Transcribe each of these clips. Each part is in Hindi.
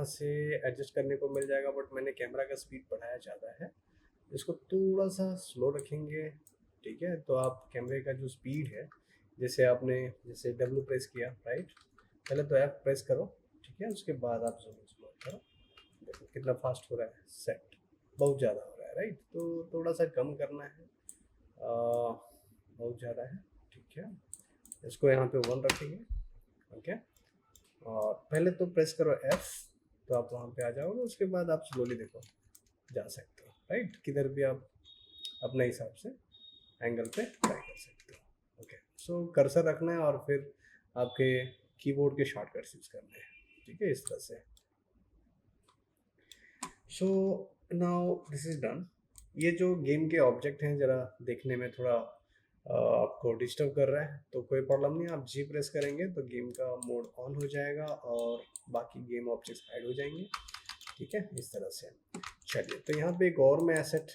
यहाँ से एडजस्ट करने को मिल जाएगा, बट मैंने कैमरा का स्पीड बढ़ाया ज़्यादा है, इसको थोड़ा सा स्लो रखेंगे। ठीक है, तो आप कैमरे का जो स्पीड है, जैसे डब्ल्यू प्रेस किया, राइट, पहले तो एफ प्रेस करो, ठीक है, उसके बाद आप जूम स्लो करो। देखो कितना फास्ट हो रहा है, सेट बहुत ज़्यादा हो रहा है, राइट, तो थोड़ा सा कम करना है, बहुत ज़्यादा है। ठीक है, इसको यहाँ पे 1 रखेंगे। ओके, और पहले तो प्रेस करो एफ, तो आप वहाँ पे आ जाओगे, उसके बाद आप स्लोली देखो जा सकते हो, राइट, किधर भी आप अपने हिसाब से एंगल पे ट्राई कर सकते हो। ओके, सो कर्सर रखना है और फिर आपके कीबोर्ड के शॉर्टकट्स यूज़ करने हैं। ठीक है, इस तरह से। So now this is done. ये जो गेम के ऑब्जेक्ट हैं ज़रा देखने में थोड़ा आपको डिस्टर्ब कर रहा है, तो कोई प्रॉब्लम नहीं, आप जी प्रेस करेंगे तो गेम का मोड ऑन हो जाएगा और बाकी गेम ऑब्जेक्ट्स हाइड हो जाएंगे। ठीक है, इस तरह से। चलिए, तो यहाँ पे एक और मैं एसेट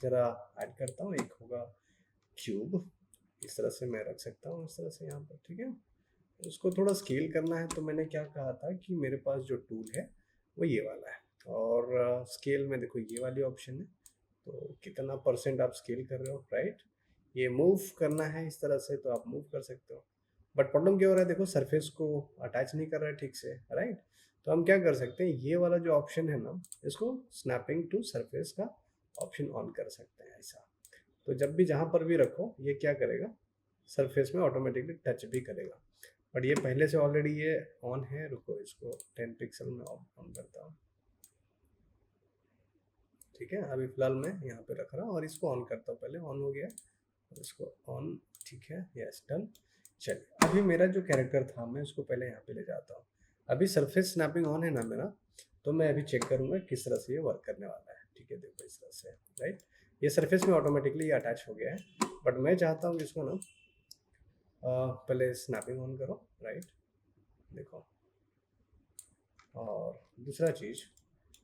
ज़रा ऐड करता हूँ, एक होगा क्यूब। इस तरह से मैं रख सकता हूँ, इस तरह से यहाँ पर। ठीक है, उसको थोड़ा स्केल करना है, तो मैंने क्या कहा था कि मेरे पास जो टूल है वो ये वाला है, और स्केल में देखो ये वाली ऑप्शन है, तो कितना परसेंट आप स्केल कर रहे हो, राइट। ये मूव करना है इस तरह से, तो आप मूव कर सकते हो, बट प्रॉब्लम क्या हो रहा है, देखो सरफेस को अटैच नहीं कर रहा है ठीक से, राइट। तो हम क्या कर सकते हैं, ये वाला जो ऑप्शन है ना, इसको स्नैपिंग टू सरफेस का ऑप्शन ऑन कर सकते हैं ऐसा। तो जब भी जहाँ पर भी रखो, ये क्या करेगा, सरफेस में ऑटोमेटिकली टच भी करेगा। बट ये पहले से ऑलरेडी ये ऑन है, रुको इसको 10 पिक्सल में ऑन करता हूँ। ठीक है, अभी फिलहाल मैं यहाँ पे रख रहा हूँ और इसको ऑन करता हूँ, पहले ऑन हो गया और इसको ऑन। ठीक है, यस, डन। चलिए, अभी मेरा जो कैरेक्टर था मैं उसको पहले यहाँ पे ले जाता हूँ। अभी सरफेस स्नैपिंग ऑन है ना मेरा, तो मैं अभी चेक करूँगा किस तरह से ये वर्क करने वाला है। ठीक है, देखो इस तरह से, राइट, ये सरफेस में ऑटोमेटिकली ये अटैच हो गया है, बट मैं चाहता हूँ कि इसको ना पहले स्नैपिंग ऑन करो, राइट, देखो। और दूसरा चीज़,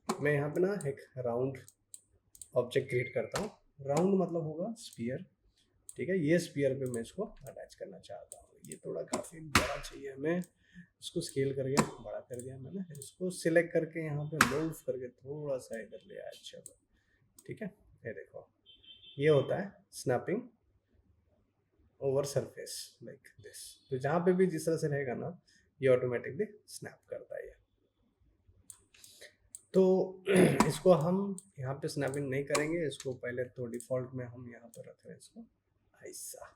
मैं यहाँ पे ना एक राउंड ऑब्जेक्ट क्रिएट करता हूँ। राउंड मतलब होगा स्फीयर। ठीक है, ये स्फीयर पे मैं इसको अटैच करना चाहता हूँ। ये थोड़ा काफ़ी बड़ा चाहिए हमें, इसको स्केल करके बड़ा कर दिया मैंने, इसको सिलेक्ट करके यहाँ पे मूव करके थोड़ा सा इधर ले आया। चलो, ठीक है, ये देखो, ये होता है snapping over surface like this. तो जहाँ पे भी जिस तरह से रहेगा ना, ये ऑटोमेटिकली स्नैप करता है। तो इसको हम यहाँ पे स्नैपिंग नहीं करेंगे, इसको पहले तो डिफॉल्ट में हम यहाँ पर रख रहे हैं इसको ऐसा।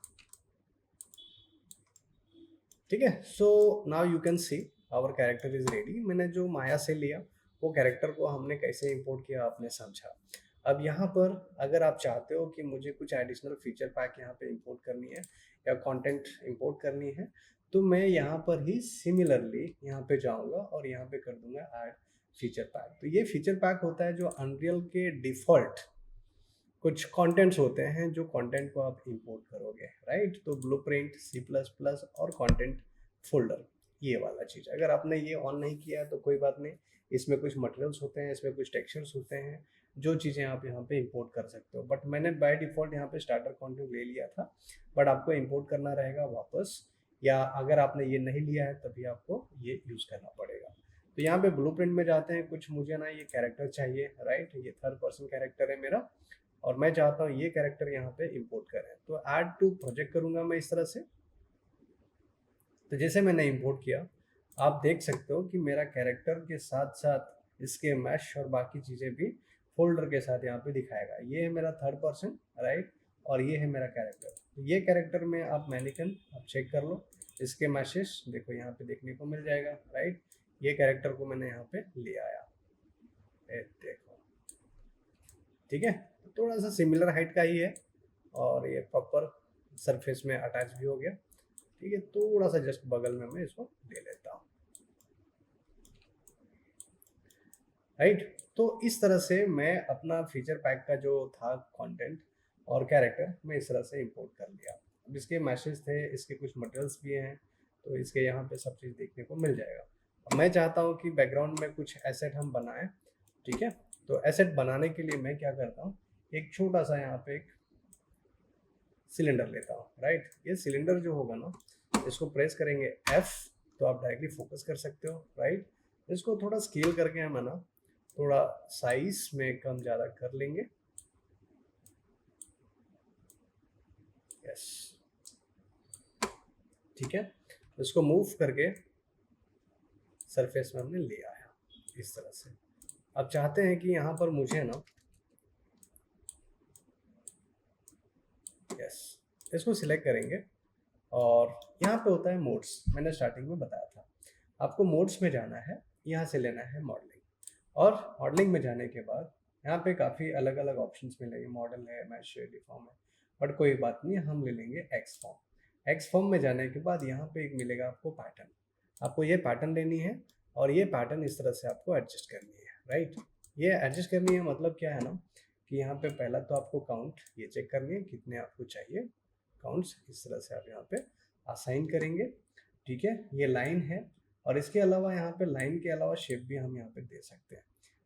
ठीक है, so now you can see our character is ready. मैंने जो माया से लिया वो कैरेक्टर को हमने कैसे इंपोर्ट किया आपने समझा। अब यहाँ पर अगर आप चाहते हो कि मुझे कुछ एडिशनल फीचर पैक यहाँ पे इंपोर्ट करनी है या कंटेंट इंपोर्ट करनी है, तो मैं यहाँ पर ही सिमिलरली यहाँ पे जाऊँगा और यहाँ पे कर दूंगा ऐड फीचर पैक। तो ये फीचर पैक होता है जो अनरियल के डिफॉल्ट कुछ कंटेंट्स होते हैं, जो कंटेंट को आप इंपोर्ट करोगे, राइट। तो ब्लूप्रिंट, सी प्लस प्लस और कंटेंट फोल्डर, ये वाला चीज़ अगर आपने ये ऑन नहीं किया है तो कोई बात नहीं, इसमें कुछ मटेरियल्स होते हैं, इसमें कुछ टेक्सचर्स होते हैं, जो चीज़ें आप यहाँ पे इंपोर्ट कर सकते हो। बट मैंने बाय डिफ़ॉल्ट यहाँ पे स्टार्टर कंटेंट ले लिया था, बट आपको इंपोर्ट करना रहेगा वापस, या अगर आपने ये नहीं लिया है तभी आपको ये यूज़ करना पड़ेगा। तो यहाँ पे ब्लूप्रिंट में जाते हैं, कुछ मुझे ना ये कैरेक्टर चाहिए, राइट, ये थर्ड पर्सन कैरेक्टर है मेरा और मैं चाहता हूँ ये कैरेक्टर यहाँ पे इंपोर्ट करें। तो ऐड टू प्रोजेक्ट करूँगा मैं इस तरह से। तो जैसे मैंने इंपोर्ट किया, आप देख सकते हो कि मेरा कैरेक्टर के साथ साथ इसके मैश और बाकी चीज़ें भी फोल्डर के साथ यहाँ पे दिखाएगा। ये है मेरा थर्ड पर्सन, राइट, और ये है मेरा कैरेक्टर। तो ये कैरेक्टर में आप मैनिकन आप चेक कर लो, इसके मैशेस देखो यहाँ पे देखने को मिल जाएगा, राइट। ये कैरेक्टर को मैंने यहाँ पे ले आया, देखो, ठीक है। थोड़ा सा सिमिलर हाइट का ही है और ये प्रॉपर सरफेस में अटैच भी हो गया। ठीक है, थोड़ा सा जस्ट बगल में मैं इसको ले लेता हूँ, राइट। तो इस तरह से मैं अपना फीचर पैक का जो था कंटेंट और कैरेक्टर मैं इस तरह से इंपोर्ट कर लिया। अब इसके मैसेज थे, इसके कुछ मटेरियल्स भी हैं, तो इसके यहाँ पे सब चीज़ देखने को मिल जाएगा। अब मैं चाहता हूँ कि बैकग्राउंड में कुछ एसेट हम बनाएं। ठीक है, तो एसेट बनाने के लिए मैं क्या करता हूँ, एक छोटा सा यहाँ पे एक सिलेंडर लेता हूँ, राइट। ये सिलेंडर जो होगा ना, इसको प्रेस करेंगे F, तो आप डायरेक्टली फोकस कर सकते हो, राइट। इसको थोड़ा स्केल करके हम है ना थोड़ा साइज में कम ज़्यादा कर लेंगे। यस, ठीक है। इसको मूव करके सरफेस में हमने ले आया इस तरह से। अब चाहते हैं कि यहाँ पर मुझे ना, यस, इसको सिलेक्ट करेंगे और यहाँ पे होता है मोड्स, मैंने स्टार्टिंग में बताया था। आपको मोड्स में जाना है, यहाँ से लेना है मॉडलिंग, और मॉडलिंग में जाने के बाद यहाँ पे काफ़ी अलग अलग ऑप्शंस मिलेंगे, मॉडल है, मैश है, डिफॉर्म है, बट कोई बात नहीं, हम ले लेंगे एक्स फॉर्म। एक्स फॉर्म में जाने के बाद यहाँ पे एक मिलेगा आपको पैटर्न, आपको ये पैटर्न लेनी है और ये पैटर्न इस तरह से आपको एडजस्ट करनी है, राइट। ये एडजस्ट करनी है मतलब क्या है ना कि यहाँ पे पहला तो आपको काउंट ये चेक करनी है कितने आपको चाहिए, काउंट्स इस तरह से आप यहाँ पे असाइन करेंगे, ठीक है। ये लाइन है और इसके अलावा यहाँ पे लाइन के अलावा शेप भी हम यहाँ पे दे सकते हैं,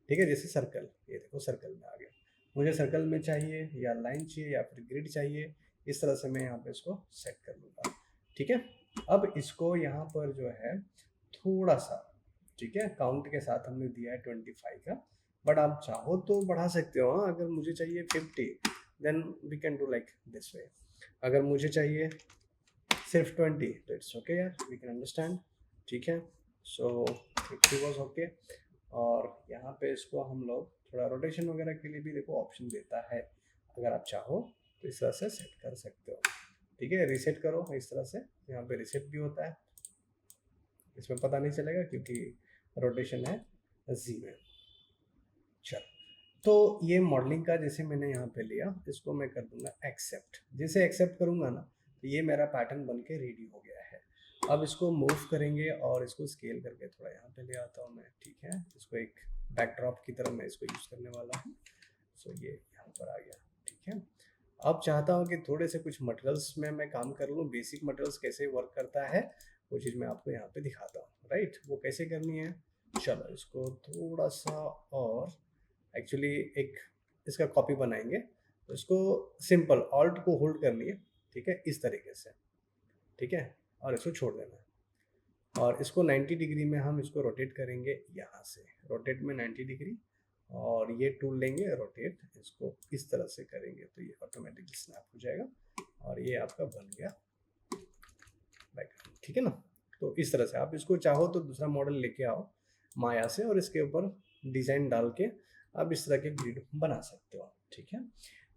ठीक है। जैसे सर्कल, ये देखो सर्कल में आ गया, मुझे सर्कल में चाहिए या लाइन चाहिए या फिर ग्रिड चाहिए, इस तरह से मैं यहाँ पे इसको सेट कर लूँगा, ठीक है। अब इसको यहाँ पर जो है थोड़ा सा, ठीक है, काउंट के साथ हमने दिया है 25 का, बट आप चाहो तो बढ़ा सकते हो। हाँ, अगर मुझे चाहिए 50 then we can do like this way, अगर मुझे चाहिए सिर्फ 20 तो इट्स ओके यार, वी कैन अंडरस्टैंड, ठीक है। So 50 was okay. और यहाँ पे इसको हम लोग थोड़ा रोटेशन वगैरह के लिए भी देखो ऑप्शन देता है, अगर आप चाहो तो इस तरह से सेट कर सकते हो, ठीक है। रीसेट करो इस तरह से, यहाँ पे रीसेट भी होता है, इसमें पता नहीं चलेगा क्योंकि रोटेशन है जी में। चल, तो ये मॉडलिंग का जैसे मैंने यहाँ पे लिया, इसको मैं कर दूंगा एक्सेप्ट। जैसे एक्सेप्ट करूंगा ना तो ये मेरा पैटर्न बन के रेडी हो गया है। अब इसको मूव करेंगे और इसको स्केल करके थोड़ा यहाँ पे ले आता हूँ मैं, ठीक है। इसको एक बैकड्रॉप की तरह मैं इसको यूज़ करने वाला हूँ। सो ये यहाँ पर आ गया, ठीक है। अब चाहता हूँ कि थोड़े से कुछ मटेरियल्स में मैं काम कर लूँ, बेसिक मटेरियल्स कैसे वर्क करता है वो चीज़ मैं आपको यहाँ पे दिखाता हूँ, राइट। वो कैसे करनी है, चलो इसको थोड़ा सा और एक्चुअली एक इसका कॉपी बनाएंगे। तो इसको सिंपल ऑल्ट को होल्ड करनी है, ठीक है, इस तरीके से, ठीक है, और इसको छोड़ देना है। और इसको 90 डिग्री में हम इसको रोटेट करेंगे, यहाँ से रोटेट में 90 डिग्री, और ये टूल लेंगे रोटेट, इसको इस तरह से करेंगे तो ये ऑटोमेटिकली स्नैप हो जाएगा और ये आपका बन गया बैकग्राउंड, ठीक है ना। तो इस तरह से आप इसको चाहो तो दूसरा मॉडल लेके आओ माया से और इसके ऊपर डिज़ाइन डाल के आप इस तरह के ग्रिड बना सकते हो, ठीक है।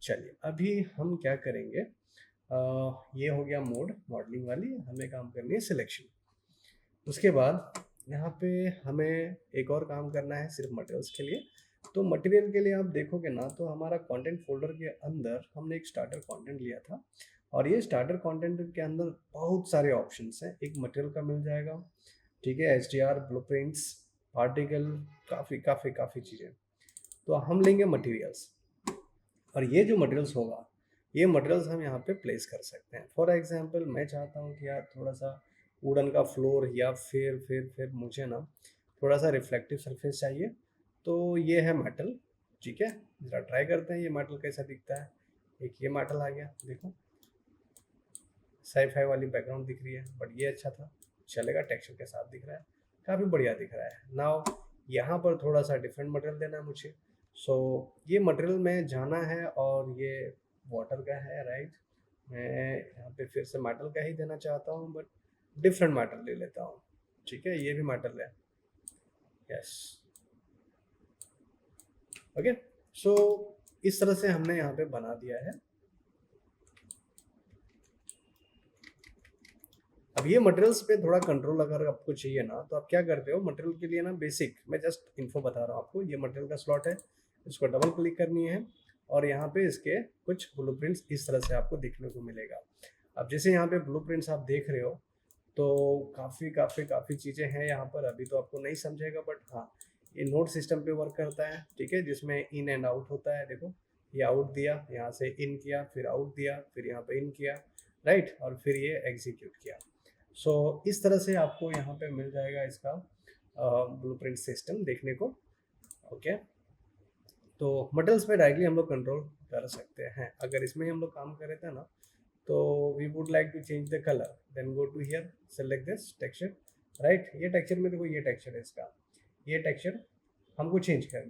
चलिए अभी हम क्या करेंगे, ये हो गया मोड मॉडलिंग वाली, हमें काम करनी है सिलेक्शन। उसके बाद यहाँ पे हमें एक और काम करना है सिर्फ मटेरियल्स के लिए। तो मटेरियल के लिए आप देखोगे ना तो हमारा कंटेंट फोल्डर के अंदर हमने एक स्टार्टर कंटेंट लिया था और ये स्टार्टर कंटेंट के अंदर बहुत सारे ऑप्शंस हैं। एक मटेरियल का मिल जाएगा, ठीक है, HDR, ब्लूप्रिंट्स, पार्टिकल, काफ़ी काफ़ी काफ़ी चीज़ें। तो हम लेंगे मटेरियल्स और ये जो मटेरियल्स होगा ये मटेरियल्स हम यहाँ पे प्लेस कर सकते हैं। फॉर एग्जांपल मैं चाहता हूँ कि यार थोड़ा सा वुडन का फ्लोर या फिर मुझे ना थोड़ा सा रिफ्लेक्टिव सरफेस चाहिए, तो ये है मेटल, ठीक है। ज़रा ट्राई करते हैं ये मेटल कैसा दिखता है। एक ये मेटल आ गया, देखो साई-फाई वाली बैकग्राउंड दिख रही है, बट ये अच्छा था, चलेगा, टेक्सचर के साथ दिख रहा है, काफ़ी बढ़िया दिख रहा है। नाउ यहाँ पर थोड़ा सा डिफरेंट मटेरियल देना है मुझे। सो ये मटेरियल में जाना है और ये वाटर का है, राइट। मैं यहाँ पे फिर से मेटल का ही देना चाहता हूँ बट डिफरेंट मेटल ले लेता हूँ, ठीक है। ये भी मेटल है, यस, ओके। सो इस तरह से हमने यहाँ पे बना दिया है। अब ये मटेरियल्स पे थोड़ा कंट्रोल अगर आपको चाहिए ना तो आप क्या करते हो, मटेरियल के लिए ना बेसिक मैं जस्ट इन्फो बता रहा हूँ आपको। ये मटेरियल का स्लॉट है, इसको डबल क्लिक करनी है और यहाँ पे इसके कुछ ब्लूप्रिंट्स इस तरह से आपको देखने को मिलेगा। अब जैसे यहाँ पे ब्लूप्रिंट्स आप देख रहे हो तो काफ़ी काफ़ी काफ़ी चीज़ें हैं यहाँ पर, अभी तो आपको नहीं समझेगा बट हाँ ये नोड सिस्टम पे वर्क करता है, ठीक है, जिसमें इन एंड आउट होता है। देखो ये आउट दिया, यहाँ से इन किया, फिर आउट दिया, फिर यहाँ पे इन किया, राइट, और फिर ये एग्जीक्यूट किया। सो इस तरह से आपको यहाँ पे मिल जाएगा इसका ब्लूप्रिंट सिस्टम देखने को, ओके। तो मटेरियल्स पे डायरेक्टली हम लोग कंट्रोल कर सकते हैं। अगर इसमें हम लोग काम कर रहे थे ना तो we would like to change the colour, then go to here, select this texture, right. ये टेक्सचर में देखो ये टेक्सचर है इसका, ये टेक्सचर हमको चेंज करना है।